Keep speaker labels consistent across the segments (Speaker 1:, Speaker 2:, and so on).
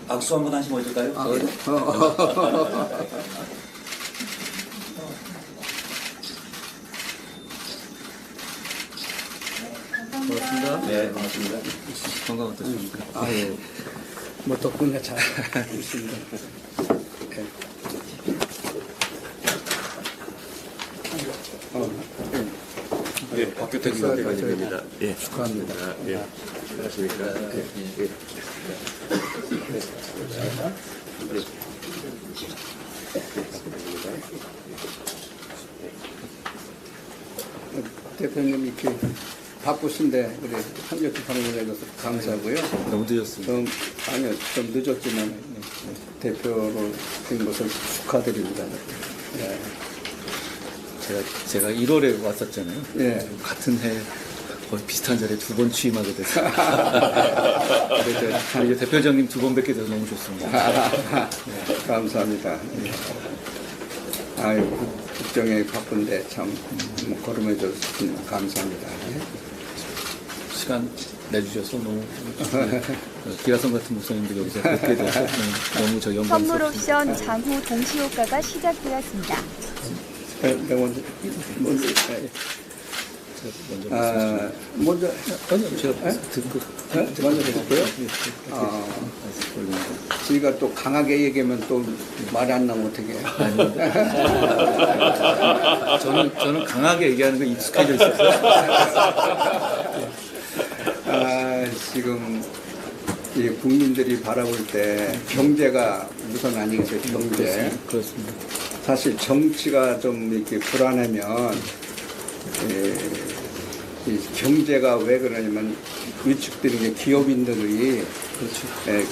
Speaker 1: 악수 한번 하시면 어떨까요?
Speaker 2: 아, 그래?
Speaker 3: 고맙습니다.
Speaker 1: 네, 고맙습니다.
Speaker 3: 건강 어떠십니까?
Speaker 2: 아유, 뭐 덕분에 잘 있습니다. 네.
Speaker 3: 예, 박규택
Speaker 2: 의원입니다.
Speaker 3: 예,
Speaker 2: 축하합니다.
Speaker 3: 예, 안녕하십니까? 예.
Speaker 2: 대표님 이렇게 바쁘신데 우리 한적기 방문해줘서 감사하고요.
Speaker 3: 너무 늦었습니다.
Speaker 2: 좀 늦었지만 대표로 된 것을 축하드립니다. 네.
Speaker 3: 제가 1월에 왔었잖아요.
Speaker 2: 네.
Speaker 3: 같은 해 거의 비슷한 자리에 두 번 취임하게 됐어요. 그래서 이제 대표장님 두 번 뵙게 돼서 너무 좋습니다.
Speaker 2: 감사합니다. 네. 아유, 국정에 바쁜데 참 걸음해줘서 감사합니다. 네.
Speaker 3: 시간 내주셔서 너무 기라성 같은 목사님들 여기서 뵙게 돼서 너무 저
Speaker 4: 선물
Speaker 3: 영광스럽습니다.
Speaker 4: 옵션 장후 동시효과가 시작되었습니다.
Speaker 2: 내가 먼저
Speaker 3: 먼저 말씀하시죠.
Speaker 2: 먼저
Speaker 3: 아니요, 제가 듣고
Speaker 2: 먼저 해볼까요? 저희가 또 강하게 얘기하면 또 말이 안 나면 어떻게 해요?
Speaker 3: 저는 강하게 얘기하는 거 익숙해져 있어요.
Speaker 2: 지금 이 국민들이 바라볼 때 경제가 우선 아니겠어요? 경제.
Speaker 3: 그렇습니다.
Speaker 2: 사실 정치가 좀 이렇게 불안하면 이 경제가 왜 그러냐면 위축되는 게 기업인들이
Speaker 3: 그렇죠.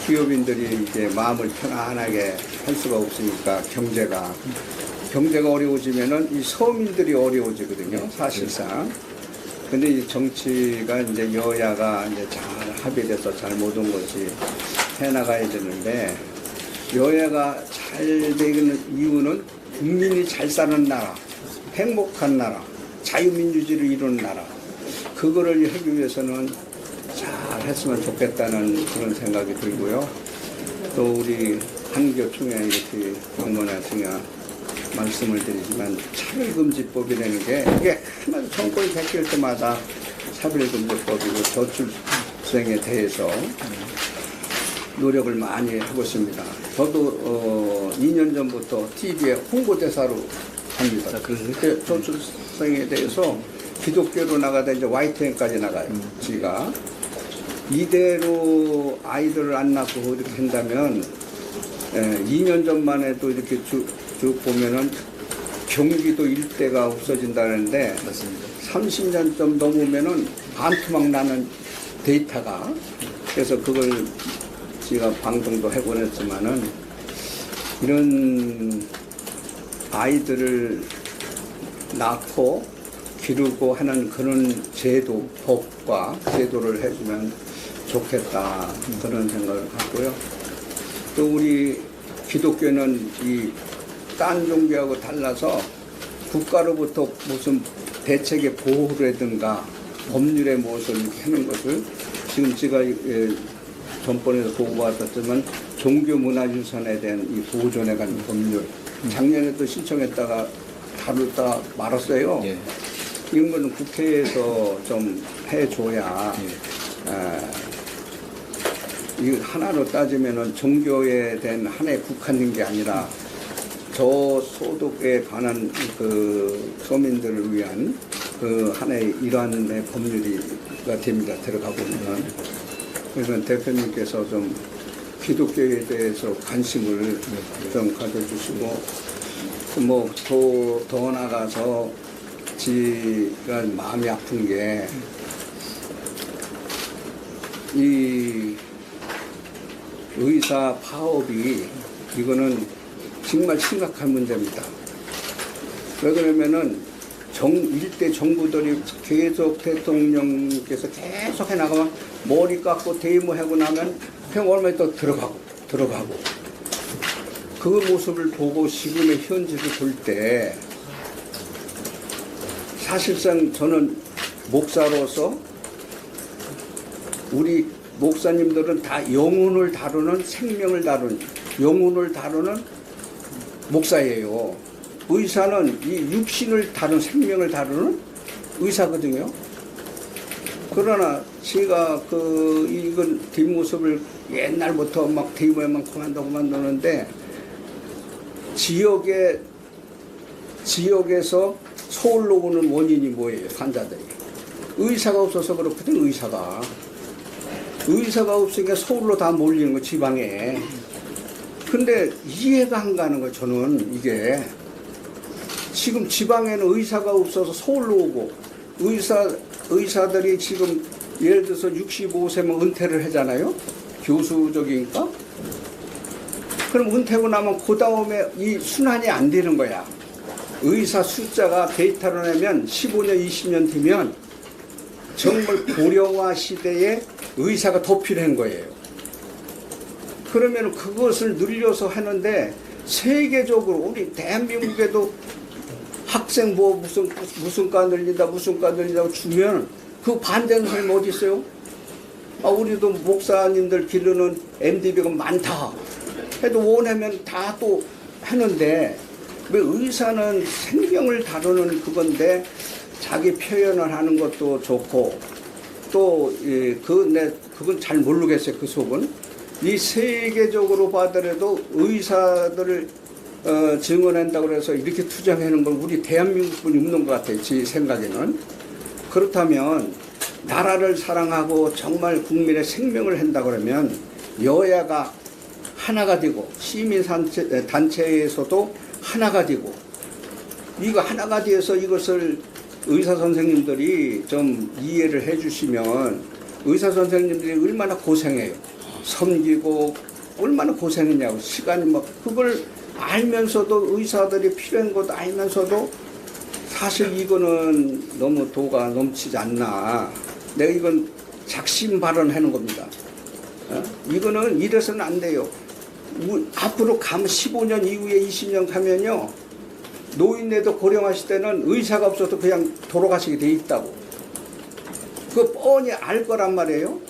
Speaker 2: 기업인들이 이제 마음을 편안하게 할 수가 없으니까 경제가 어려워지면은 이 서민들이 어려워지거든요, 사실상. 근데 이 정치가 이제 여야가 이제 잘 합의돼서 잘 모든 것이 해나가야 되는데 여야가 잘 되는 이유는 국민이 잘 사는 나라, 행복한 나라, 자유민주주의를 이루는 나라. 그거를 하기 위해서는 잘 했으면 좋겠다는 그런 생각이 들고요. 또 우리 한교총회 이렇게 방문하시냐 말씀을 드리지만 차별금지법이라는 게 이게 하나도 정권이 바뀔 때마다 차별금지법이고 저출생에 대해서 노력을 많이 하고 있습니다. 저도 2년 전부터 TV에 홍보대사로 합니다. 그때 저출생에 대해서 기독교로 나가다 이제 YTN까지 나가요. 지가 이대로 아이들을 안 낳고 이렇게 한다면 2년 전만 해도 이렇게 쭉 보면은 경기도 일대가 없어진다는데
Speaker 3: 맞습니다.
Speaker 2: 30년 좀 넘으면은 반토막 나는 데이터가 그래서 그걸 제가 방송도 해보냈지만은 이런 아이들을 낳고 기르고 하는 그런 제도, 법과 제도를 해주면 좋겠다 그런 생각을 갖고요. 또 우리 기독교는 이 딴 종교하고 달라서 국가로부터 무슨 대책의 보호라든가 법률의 무엇을 하는 것을 지금 제가 전번에도 보고받았지만 종교문화유산에 대한 이 보존에 관한 법률 작년에도 신청했다가 다루다 말았어요.
Speaker 3: 예.
Speaker 2: 이런 거는 국회에서 좀 해줘야 이 하나로 따지면은 종교에 대한 하나에 국한된 게 아니라 저소득에 관한 그 서민들을 위한 그 하나의 일환의 법률이가 됩니다. 들어가고 있는. 그래서 대표님께서 좀 기독교에 대해서 관심을 좀 가져주시고 뭐 더 나가서 지가 마음이 아픈 게 이 의사 파업이 이거는 정말 심각한 문제입니다. 왜 그러면은 일대 정부들이 계속 대통령께서 계속 해나가면 머리 깎고 데모하고 나면 그냥 얼마에 또 들어가고 그 모습을 보고 지금의 현실을 볼 때 사실상 저는 목사로서 우리 목사님들은 다 영혼을 다루는 생명을 다루는 영혼을 다루는 목사예요. 의사는 이 육신을 다루는 생명을 다루는 의사거든요. 그러나 제가 이건 뒷모습을 옛날부터 막 대모에만 그만두고 만드는데 지역에서 서울로 오는 원인이 뭐예요? 환자들이 의사가 없어서 그렇거든. 의사가 없으니까 서울로 다 몰리는 거 지방에. 근데 이해가 안 가는 거예요. 저는 이게 지금 지방에는 의사가 없어서 서울로 오고 의사들이 지금 예를 들어서 65세면 은퇴를 하잖아요. 교수적이니까. 그럼 은퇴하고 나면 그 다음에 이 순환이 안 되는 거야. 의사 숫자가 데이터로 내면 15년, 20년 뒤면 정말 고령화 시대에 의사가 더 필요한 거예요. 그러면 그것을 늘려서 하는데 세계적으로 우리 대한민국에도 학생 뭐 무슨 과 늘린다고 주면 그 반대하는 사람이 어디 있어요? 우리도 목사님들 기르는 MDB가 많다 해도 원하면 다 또 하는데 왜 의사는 생명을 다루는 그건데 자기 표현을 하는 것도 좋고 또 그건 잘 모르겠어요. 그 속은 이 세계적으로 봐더라도 의사들을 증언한다고 해서 이렇게 투쟁하는 건 우리 대한민국뿐이 없는 것 같아요. 제 생각에는. 그렇다면 나라를 사랑하고 정말 국민의 생명을 한다 그러면 여야가 하나가 되고 시민단체에서도 하나가 되고 이거 하나가 되어서 이것을 의사 선생님들이 좀 이해를 해주시면 의사 선생님들이 얼마나 고생해요. 섬기고 얼마나 고생했냐고 시간이 막 그걸 알면서도 의사들이 필요한 것도 알면서도 사실 이거는 너무 도가 넘치지 않나. 내가 이건 작심 발언하는 겁니다. 이거는 이래서는 안 돼요. 앞으로 가면 15년 이후에 20년 가면요. 노인네도 고령하실 때는 의사가 없어서 그냥 돌아가시게 돼 있다고. 그거 뻔히 알 거란 말이에요.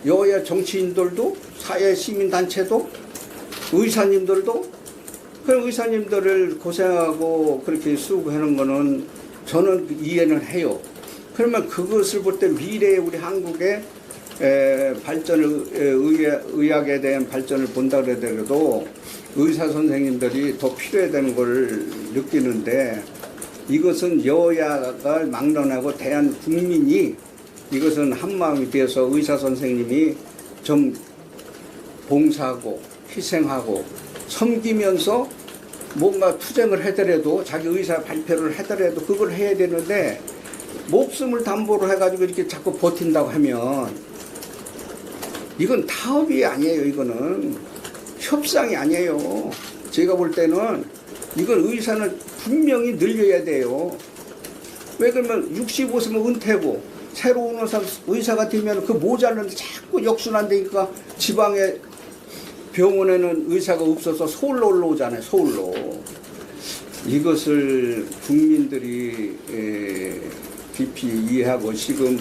Speaker 2: 여야 정치인들도 사회 시민단체도 의사님들도 그럼 의사님들을 고생하고 그렇게 쓰고 하는 거는 저는 이해는 해요. 그러면 그것을 볼 때 미래의 우리 한국의 발전을 의학에 대한 발전을 본다 그러더라도 의사 선생님들이 더 필요해야 되는 걸 느끼는데 이것은 여야가 막론하고 대한 국민이 이것은 한마음이 되어서 의사 선생님이 좀 봉사하고 희생하고 섬기면서 뭔가 투쟁을 하더라도 자기 의사 발표를 하더라도 그걸 해야 되는데 목숨을 담보로 해가지고 이렇게 자꾸 버틴다고 하면 이건 타협이 아니에요. 이거는 협상이 아니에요. 제가 볼 때는 이건 의사는 분명히 늘려야 돼요. 왜 그러면 65세면 은퇴고 새로 오는 의사가 되면 그 모자라는데 자꾸 역순환되니까 지방에 병원에는 의사가 없어서 서울로 올라오잖아요. 서울로. 이것을 국민들이 깊이 이해하고 지금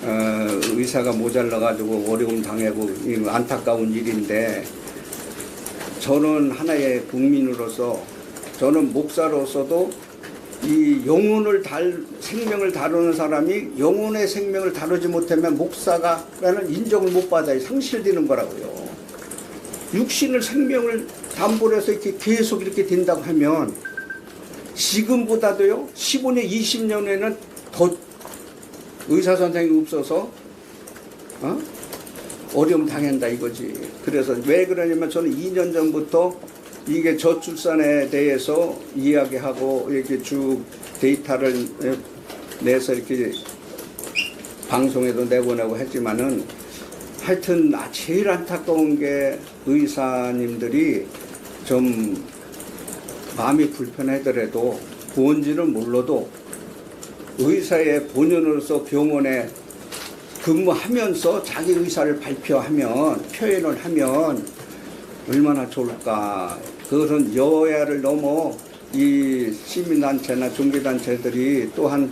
Speaker 2: 의사가 모자라가지고 어려움 당하고 안타까운 일인데 저는 하나의 국민으로서 저는 목사로서도 이 영혼을 생명을 다루는 사람이 영혼의 생명을 다루지 못하면 목사가라는 인정을 못 받아요. 상실되는 거라고요. 육신을 생명을 담보로 해서 이렇게 계속 이렇게 된다고 하면 지금보다도요 15년 20년에는 더 의사 선생님이 없어서 어려움 당한다 이거지. 그래서 왜 그러냐면 저는 2년 전부터 이게 저출산에 대해서 이야기하고 이렇게 쭉 데이터를 내서 이렇게 방송에도 내보내고 했지만은 하여튼 제일 안타까운 게 의사님들이 좀 마음이 불편하더라도 뭔지는 몰라도 의사의 본연으로서 병원에 근무하면서 자기 의사를 발표하면 표현을 하면 얼마나 좋을까. 그것은 여야를 넘어 이 시민단체나 종교단체들이 또한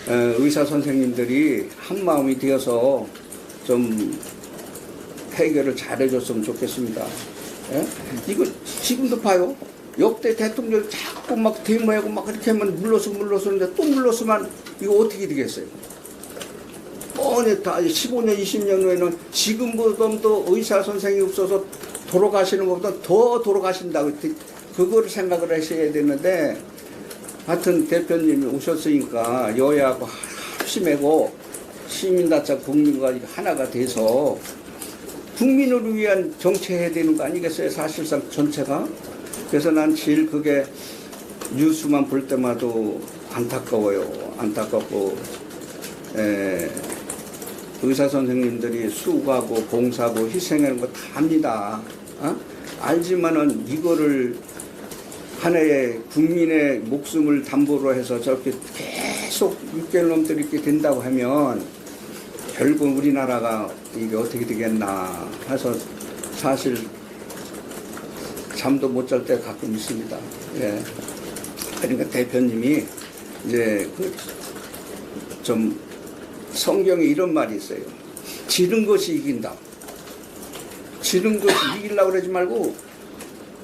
Speaker 2: 의사 선생님들이 한 마음이 되어서 좀 해결을 잘해줬으면 좋겠습니다. 예? 이거 지금도 봐요. 역대 대통령 자꾸 막 데모하고 막 그렇게 하면 물러서는데 또 물러서면 이거 어떻게 되겠어요? 뻔히 다 15년, 20년 후에는 지금보다도 의사 선생님이 없어서 돌아가시는 것보다 더 돌아가신다고 그거를 생각을 하셔야 되는데 하여튼 대표님이 오셨으니까 여야하고 합심하고 시민단체 국민과 하나가 돼서 국민을 위한 정치해야 되는 거 아니겠어요? 사실상 전체가. 그래서 난 제일 그게 뉴스만 볼 때마다 안타까워요. 안타깝고 의사 선생님들이 수고하고 봉사하고 희생하는 거 다 압니다. 알지만은 이거를 하나의 국민의 목숨을 담보로 해서 저렇게 계속 6개월 넘도록 이렇게 된다고 하면 결국 우리나라가 이게 어떻게 되겠나 해서 사실 잠도 못 잘 때 가끔 있습니다. 예. 그러니까 대표님이 이제 좀 성경에 이런 말이 있어요. 지른 것이 이긴다. 지른 것이 이기려고 그러지 말고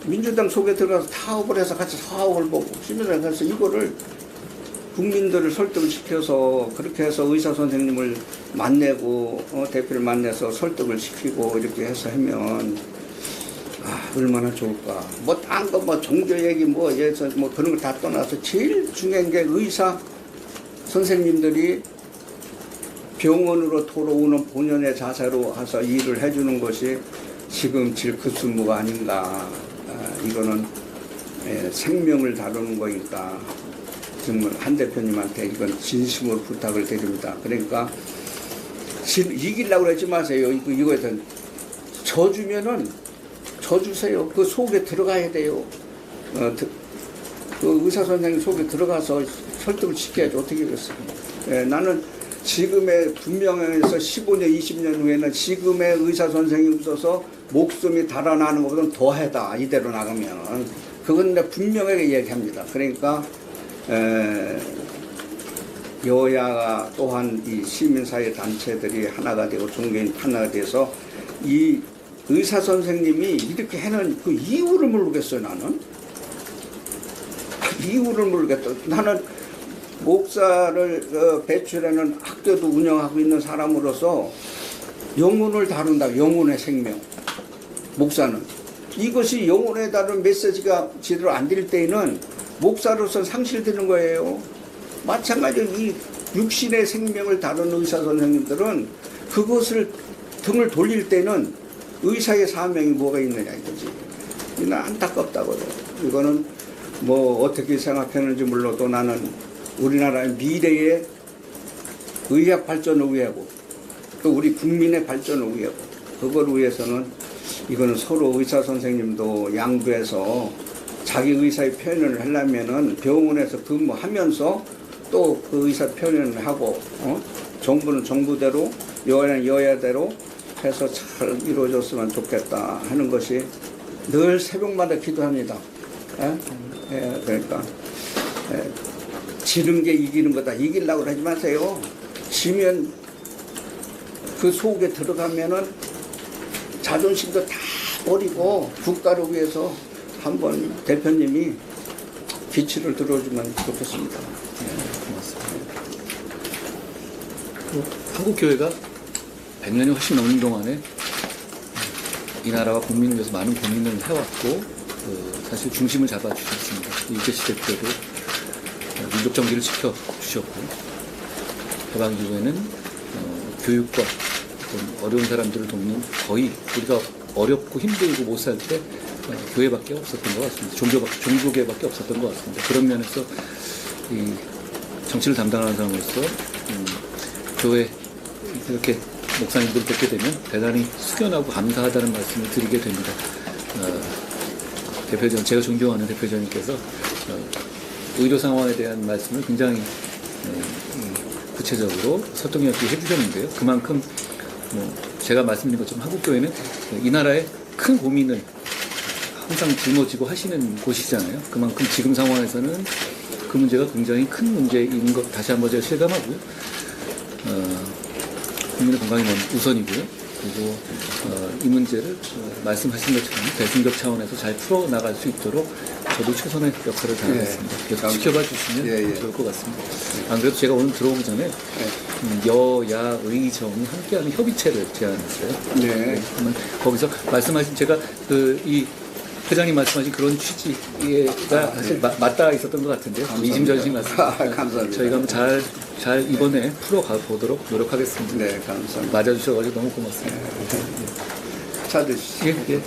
Speaker 2: 민주당 속에 들어가서 사업을 해서 같이 사업을 보고 시민들 해서 이거를 국민들을 설득을 시켜서 그렇게 해서 의사 선생님을 만나고 대표를 만나서 설득을 시키고 이렇게 해서 하면 얼마나 좋을까. 뭐 딴 거 뭐 종교 얘기 뭐 예서 뭐 그런 거 다 떠나서 제일 중요한 게 의사 선생님들이 병원으로 돌아오는 본연의 자세로 해서 일을 해주는 것이 지금 제일 그 순무가 아닌가. 이거는 생명을 다루는 거니까 정말 한 대표님한테 이건 진심으로 부탁을 드립니다. 그러니까 이기려고 그러지 마세요. 이거에서 져주면은 져주세요. 그 속에 들어가야 돼요. 그 의사 선생님 속에 들어가서 설득을 시켜야지 어떻게 그랬어요. 나는 지금의 분명해서 15년, 20년 후에는 지금의 의사 선생님이 없어서 목숨이 달아나는 것보다 더하다. 이대로 나가면. 그건 내가 분명하게 얘기합니다. 그러니까 여야가 또한 이 시민사회 단체들이 하나가 되고 종교인 하나가 돼서 이 의사 선생님이 이렇게 해는 그 이유를 모르겠어요. 나는 이유를 모르겠다. 나는 목사를 배출하는 학교도 운영하고 있는 사람으로서 영혼을 다룬다. 영혼의 생명. 목사는 이것이 영혼에 다룬 메시지가 제대로 안 될 때에는 목사로서 상실되는 거예요. 마찬가지로 이 육신의 생명을 다루는 의사 선생님들은 그것을 등을 돌릴 때는 의사의 사명이 뭐가 있느냐 이거지. 이건 안타깝다고요. 이거는 뭐 어떻게 생각하는지 몰라도 나는 우리나라의 미래의 의학 발전을 위하고 또 우리 국민의 발전을 위하고 그걸 위해서는 이거는 서로 의사 선생님도 양보해서 자기 의사의 표현을 하려면은 병원에서 근무하면서 또 그 의사 표현을 하고 정부는 정부대로 여야는 여야대로 해서 잘 이루어졌으면 좋겠다 하는 것이 늘 새벽마다 기도합니다. 그러니까 지는 게 이기는 거다. 이기려고 하지 마세요. 지면 그 속에 들어가면은 자존심도 다 버리고 국가를 위해서 한번 대표님이 기치를 들어주면 좋겠습니다.
Speaker 3: 고맙습니다. 한국교회가 100년이 훨씬 넘는 동안에 이 나라와 국민을 위해서 많은 고민을 해왔고 사실 중심을 잡아주셨습니다. 유재시 대표도 민족 정기를 지켜주셨고 해방 이후에는 교육과 어려운 사람들을 돕는 거의 우리가 어렵고 힘들고 못 살 때 교회밖에 없었던 것 같습니다. 종교계밖에 없었던 것 같습니다. 그런 면에서 이 정치를 담당하는 사람으로서 교회 이렇게 목사님들 뵙게 되면 대단히 숙연하고 감사하다는 말씀을 드리게 됩니다. 대표전, 제가 존경하는 대표전님께서 의료 상황에 대한 말씀을 굉장히 구체적으로 설득력 있게 해주셨는데요. 그만큼 제가 말씀드린 것처럼 한국교회는 이 나라의 큰 고민을 항상 짊어지고 하시는 곳이잖아요. 그만큼 지금 상황에서는 그 문제가 굉장히 큰 문제인 것 다시 한번 제가 실감하고요. 국민의 건강이 우선이고요. 그리고 이 문제를 말씀하신 것처럼 대승적 차원에서 잘 풀어나갈 수 있도록 저도 최선의 역할을 다하겠습니다. 계속 지켜봐 주시면
Speaker 2: 예, 예.
Speaker 3: 좋을 것 같습니다. 안 그래도 제가 오늘 들어오기 전에 여야 의정이 함께하는 협의체를 제안했어요.
Speaker 2: 네.
Speaker 3: 그러면 거기서 말씀하신 제가 이 회장님 말씀하신 그런 취지가 사실 맞닿아 있었던 것 같은데요. 이심전심 같습니다.
Speaker 2: 감사합니다.
Speaker 3: 저희가 한번 잘 이번에 풀어가 보도록 노력하겠습니다.
Speaker 2: 네, 감사합니다.
Speaker 3: 맞아주셔가지고 너무 고맙습니다.
Speaker 2: 차 드시죠.
Speaker 3: 예, 예.